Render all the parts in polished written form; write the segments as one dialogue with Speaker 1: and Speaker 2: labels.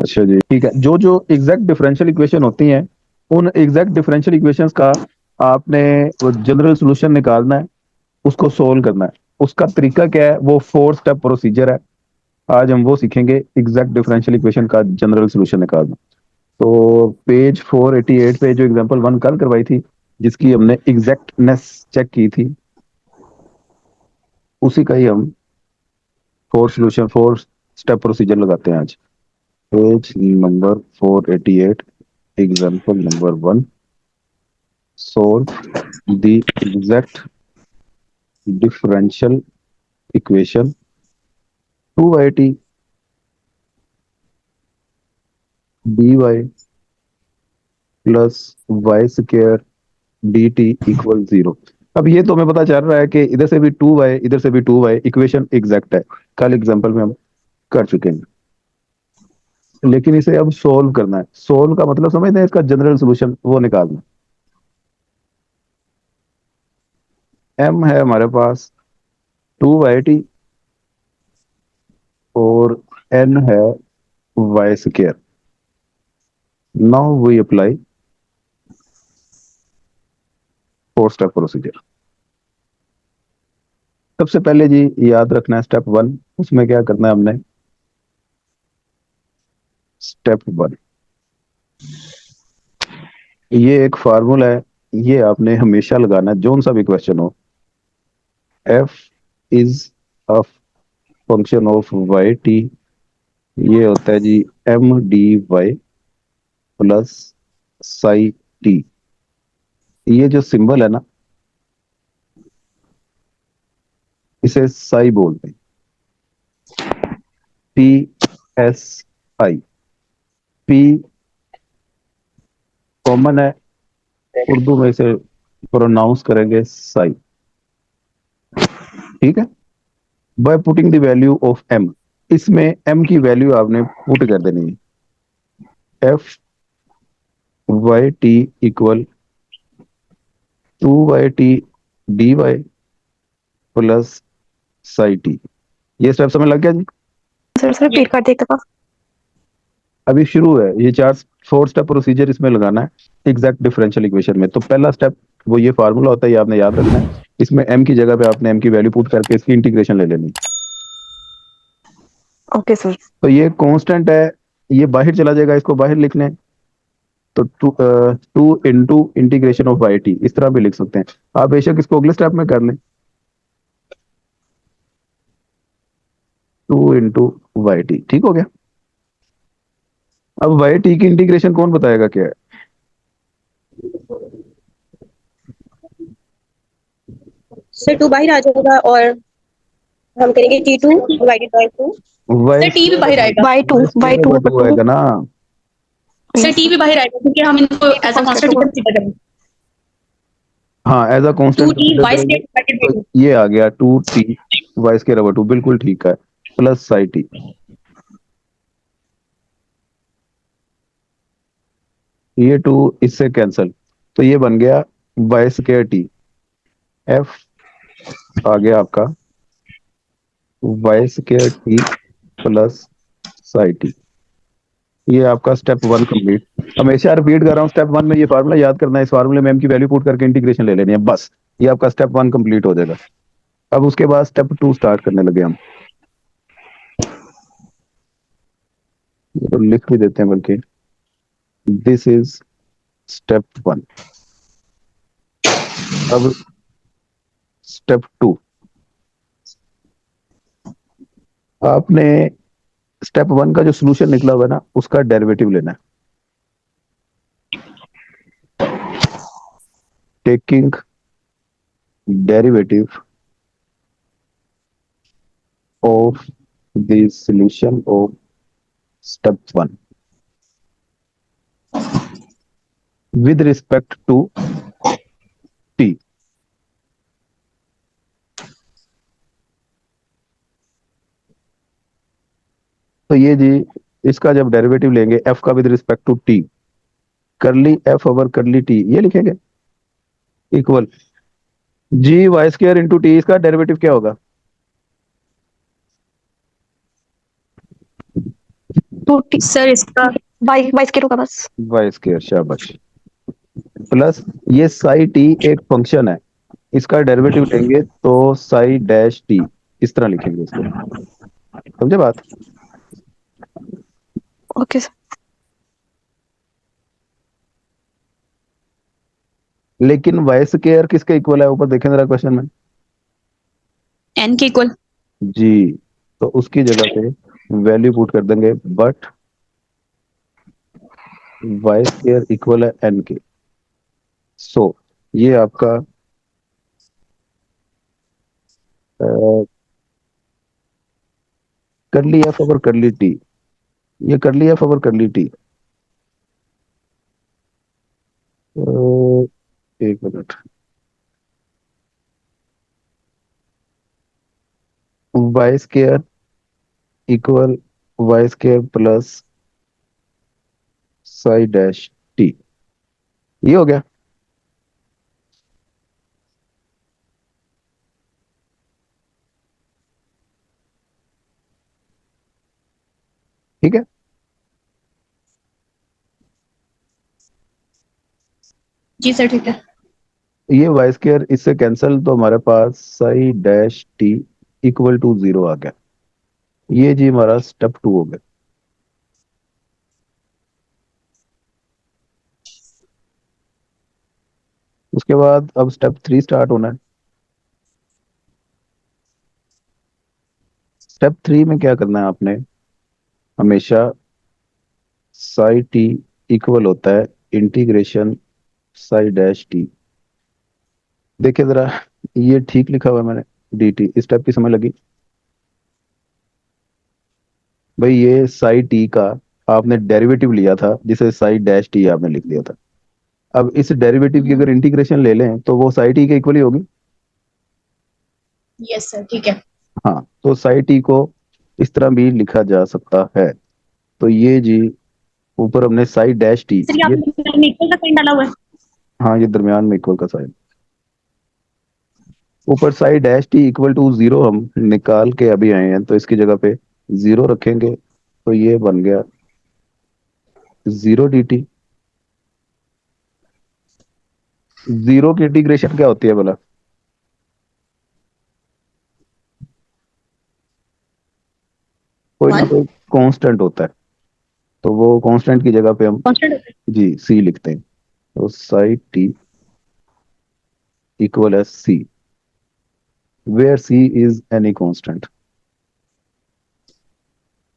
Speaker 1: अच्छा जी, ठीक है। जो जो एग्जैक्ट डिफरेंशियल इक्वेशन होती हैं, उन एग्जैक्ट डिफरेंशियल इक्वेशंस का आपने वो जनरल सॉल्यूशन निकालना है, उसको सोल्व करना है। उसका तरीका क्या है? वो 4 स्टेप प्रोसीजर है। आज हम वो सीखेंगे, एग्जैक्ट डिफरेंशियल इक्वेशन का जनरल सॉल्यूशन निकालना। तो पेज 488 पे जो एग्जांपल 1 कल करवाई थी, जिसकी हमने एग्जैक्टनेस चेक की थी, उसी का ही हम 4 स्टेप प्रोसीजर लगाते हैं आज। Page number 488, example number 1, solve the exact differential equation 2y dy plus Y square D T equal 0। अब ये तो हमें पता चल रहा है कि इधर से भी 2y, इधर से भी 2y, इक्वेशन एग्जैक्ट है। कल एग्जांपल में हम कर चुके हैं, लेकिन इसे अब सोल्व करना है। सोल्व का मतलब समझते हैं? इसका जनरल सॉल्यूशन वो निकालना। m है हमारे पास 2y और n है Y square. Now we apply 4 step procedure. सबसे पहले जी याद रखना है स्टेप 1। उसमें क्या करना है हमने? स्टेप 1, ये एक फार्मूला है, ये आपने हमेशा लगाना है जोन सा भी क्वेश्चन हो। f is a function of Y T, ये होता है G M D Y plus psi T. ये जो सिंबल है ना, इसे साई बोलते हैं। P S I, P common है, उर्दू में इसे प्रोनाउंस करेंगे साई। ठीक है। By putting the value of M, इसमें एम की वैल्यू आपने पुट कर देनी है। F Y T equal 2y D Y plus psi T. ये स्टेप समझ लग गया जी?
Speaker 2: सर सर रिपीट कर देते का।
Speaker 1: अभी शुरू है ये 4 स्टेप प्रोसीजर इसमें लगाना है एग्जैक्ट डिफरेंशियल इक्वेशन में। तो पहला स्टेप वो ये फार्मूला होता है, ये आपने याद रखना है। इसमें m की जगह पे आपने m की वैल्यू पुट करके इसकी इंटीग्रेशन ले लेनी।
Speaker 2: Okay sir.
Speaker 1: तो ये कांस्टेंट है, ये बाहर चला जाएगा, इसको बाहर लिखने। तो 2 इंटीग्रेशन ऑफ वाई टी, इस तरह भी लिख सकते हैं आप। बेशक इसको अगले स्टेप में कर लें, 2 ठीक हो गया। अब वाई टी की इंटीग्रेशन कौन बताएगा क्या है?
Speaker 3: सर 2 बाहर आ जाएगा और हम करेंगे T2 डिवाइडेड बाय 2।
Speaker 1: वाई
Speaker 3: सर T भी बाहर आएगा।
Speaker 1: टू आएगा ना।
Speaker 3: सर T भी बाहर आएगा क्योंकि हम इनको एज अ कांस्टेंट कंसीडर करेंगे।
Speaker 1: हाँ, as a constant
Speaker 3: 2T
Speaker 1: consider
Speaker 3: y
Speaker 1: करेंगे।
Speaker 3: स्क्वायर डिवाइडेड बाय
Speaker 1: तो
Speaker 3: 2।
Speaker 1: ये आ गया 2t वाई स्क्वायर ओवर 2, बिल्कुल ठीक है, प्लस साई टी। ये 2 इससे कैंसल, तो ये बन गया वाई स्क्वायर टी। एफ आ गया आपका y square t plus psi T. ये आपका स्टेप 1 कंप्लीट। हमेशा रिपीट कर रहा हूँ, स्टेप 1 में ये फार्मूला याद करना है। इस फार्मूले में m की वैल्यू पुट करके इंटीग्रेशन ले लेनी है, बस। ये आपका स्टेप 1 कंप्लीट हो जाएगा। अब उसके बाद स्टेप 2 स्टार्ट करने लगे हम। ये तो लिख भी देते हैं बल्कि, दिस इज स्टेप 1। अब स्टेप 2, आपने स्टेप 1 का जो सोल्यूशन निकला हुआ है ना, उसका डेरिवेटिव लेना है। Taking derivative of the solution of step 1 with respect to t. तो ये जी, इसका जब डेरिवेटिव लेंगे एफ का with respect to t, curly f over curly t, ये लिखेंगे equal G y square into t. इसका डेरिवेटिव क्या होगा?
Speaker 2: 2t
Speaker 3: सर इसका
Speaker 2: बाई बाई स्केयर होगा बस।
Speaker 1: वाई स्क्वायर, शाबाश। प्लस ये साई टी एक फंक्शन है, इसका डेरिवेटिव लेंगे तो साई डैश टी, इस तरह लिखेंगे इसको, समझे बात?
Speaker 2: Okay sir.
Speaker 1: लेकिन वाई स्क्वायर किसके इक्वल है, ऊपर देखें जरा क्वेश्चन में।
Speaker 3: n के इक्वल।
Speaker 1: जी, तो उसकी जगह पे वैल्यू पुट कर देंगे, बट वाई स्क्वायर इक्वल है एन के। सो ये आपका करली एफ ओवर करली टी, ये curly f over curly t, एक मिनट, y square equal y square plus psi dash t, ये हो गया। ठीक है,
Speaker 3: जी सर ठीक है।
Speaker 1: ये वाई स्क्वायर इससे कैंसिल, तो हमारे पास psi dash t equal to 0 आ गया। ये जी हमारा स्टेप 2 हो गया। उसके बाद अब स्टेप 3 स्टार्ट होना है। स्टेप 3 में क्या करना है आपने, हमेशा साई टी इक्वल होता है इंटीग्रेशन साई डैश टी। देखिए जरा, ये ठीक लिखा हुआ है मैंने, डी टी, इस स्टेप की समझ लगी? भाई ये साई टी का आपने डेरिवेटिव लिया था, जिसे साई डैश टी आपने लिख दिया था। अब इस डेरिवेटिव की अगर इंटीग्रेशन ले लें तो वो साई टी के इक्वल ही होगी।
Speaker 3: यस सर ठीक है।
Speaker 1: हाँ, तो साई टी को इस तरह भी लिखा जा सकता है। तो ये जी ऊपर हमने साई डैश टी,
Speaker 3: सर ये
Speaker 1: ये
Speaker 3: आपने इक्वल का साइन डाला हुआ है।
Speaker 1: हाँ ये दरमियान में इक्वल का साइन, ऊपर psi dash t equal to 0 हम निकाल के अभी आए हैं, तो इसकी जगह पे 0 रखेंगे, तो ये बन गया 0 डी टी। 0 की इंटीग्रेशन क्या होती है बोला? कोई ना
Speaker 3: वन
Speaker 1: कोई कांस्टेंट होता है, तो वो कांस्टेंट की जगह पे हम
Speaker 3: कांस्टेंट होता है।
Speaker 1: जी सी लिखते हैं। तो साई टी इक्वल है c, where c is any constant.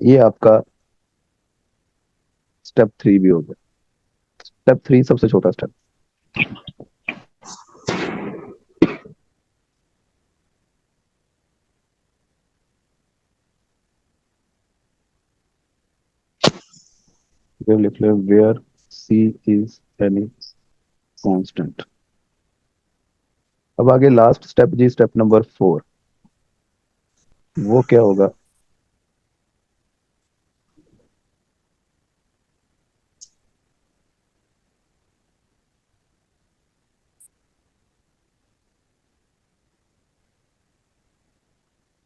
Speaker 1: ये आपका स्टेप 3 भी हो गया। स्टेप 3 सबसे छोटा स्टेप। ये लिख ले, where c is any constant. अब आगे लास्ट स्टेप जी, स्टेप नंबर 4, वो क्या होगा?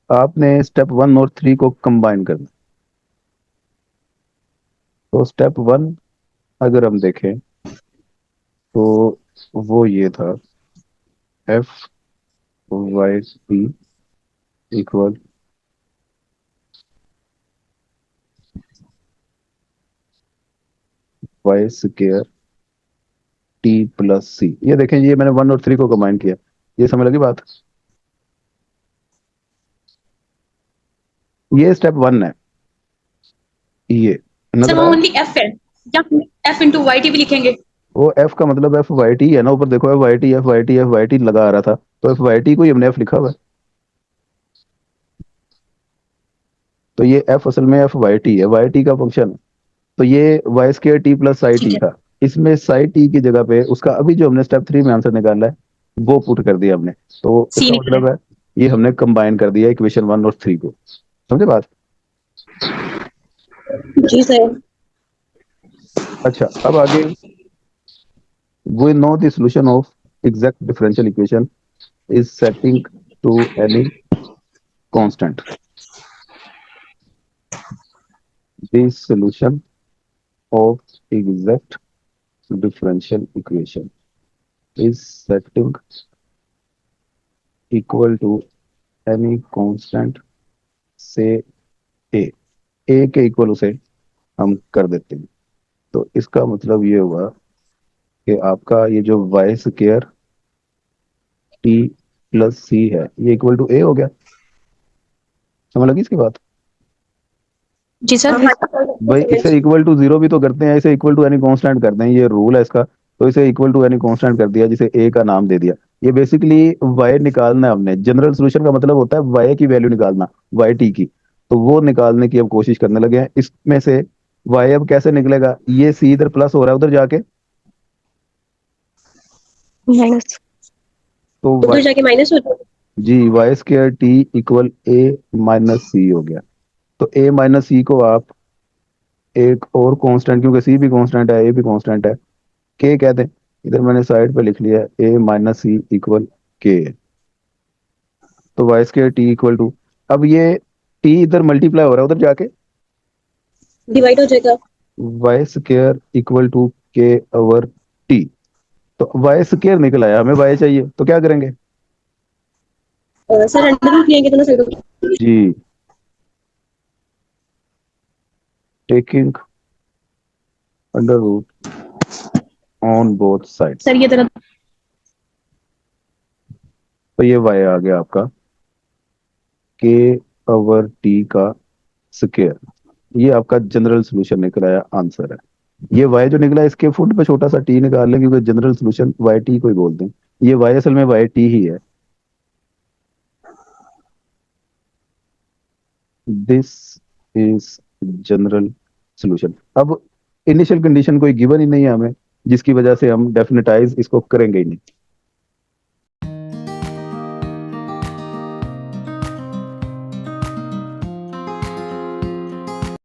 Speaker 1: आपने स्टेप 1 और 3 को कंबाइन करना। तो स्टेप 1 अगर हम देखें तो वो ये था, f Y T equal y square t plus c. ये देखें, ये मैंने 1 और 3 को कंबाइन किया, ये समझ लगी बात? ये स्टेप 1 है, ये
Speaker 3: सर
Speaker 1: नजर
Speaker 3: वो
Speaker 1: आया?
Speaker 3: ओनली एफ है या एफ इंटू वाई टी भी लिखेंगे।
Speaker 1: वो एफ का मतलब एफ वाई टी है ना, ऊपर देखो f Y t f Y t f Y t लगा आ रहा था, तो एफ वाई टी को ही हमने एफ लिखा हुआ है। तो ये एफ असल में एफ वाई टी है, वाई टी का फंक्शन है। तो ये y square t plus psi
Speaker 3: ठीक
Speaker 1: टी
Speaker 3: है।
Speaker 1: था, इसमें साई टी की जगह पे उसका अभी जो हमने स्टेप 3 में आंसर निकाला है वो पुट कर दिया हमने। तो
Speaker 3: सी
Speaker 1: इसका
Speaker 3: निकला
Speaker 1: मतलब है ये हमने कंबाइन कर दिया इक्वेशन 1 और 3 को, समझे बात?
Speaker 3: है। जी सर।
Speaker 1: अच्छा, अब आगे, we know the solution of exact differential equation is setting to any constant. the solution of exact differential equation is setting equal to any constant से ए के इक्वल उसे हम कर देते हैं। तो इसका मतलब ये हुआ कि आपका ये जो वाई स्क्र टी प्लस सी है ये इक्वल टू ए हो गया। समझ लगी इसकी बात?
Speaker 2: जी सर।
Speaker 1: भाई इसे इक्वल टू जीरो भी तो करते हैं, इसे इक्वल टू एनी कांस्टेंट करते हैं, ये रूल है इसका। तो इसे इक्वल टू एनी कांस्टेंट कर दिया, जिसे ए का नाम दे दिया। ये बेसिकली वाई निकालना है हमने। जनरल सॉल्यूशन का मतलब होता है वाई की वैल्यू निकालना, वाई टी की। तो वो निकालने की अब कोशिश करने लगे हैं। इसमें से वाई अब कैसे निकलेगा? ये सी इधर प्लस हो रहा है उधर जाके,
Speaker 2: माइनस।
Speaker 1: तो
Speaker 3: उधर जाके माइनस हो जाएगा।
Speaker 1: जी वाई स्क्र टी इक्वल ए माइनस सी हो गया। तो ए माइनस सी को आप एक और कांस्टेंट, क्योंकि सी भी कांस्टेंट है ए भी कांस्टेंट है, के कह दें। इधर मैंने साइड पे लिख लिया ए माइनस सी इक्वल के। तो y square t equal to, अब ये टी इधर मल्टीप्लाई हो रहा है उधर जाके,
Speaker 3: डिवाइड हो जाएगा।
Speaker 1: वाई स्क्र इक्वल टू के ओवर टी। तो वाई स्क्र निकल आया, हमें वाई चाहिए तो क्या करेंगे?
Speaker 3: सर अंडर रूट लेंगे दोनों साइडों।
Speaker 1: जी, taking under root on both side.
Speaker 3: Sir ये तरफ
Speaker 1: तो ये वाई आ गया आपका के ओवर टी का स्क्र। ये आपका जनरल सॉल्यूशन निकल आया, आंसर है। ये वाई जो निकला इसके फुट पे छोटा सा टी निकाल लें, क्योंकि जनरल सॉल्यूशन वाई टी को ही बोलते हैं। ये वाई असल में वाई टी ही है। This is general solution. अब इनिशियल कंडीशन कोई गिवन ही नहीं है हमें, जिसकी वजह से हम डेफिनेटाइज इसको करेंगे ही नहीं।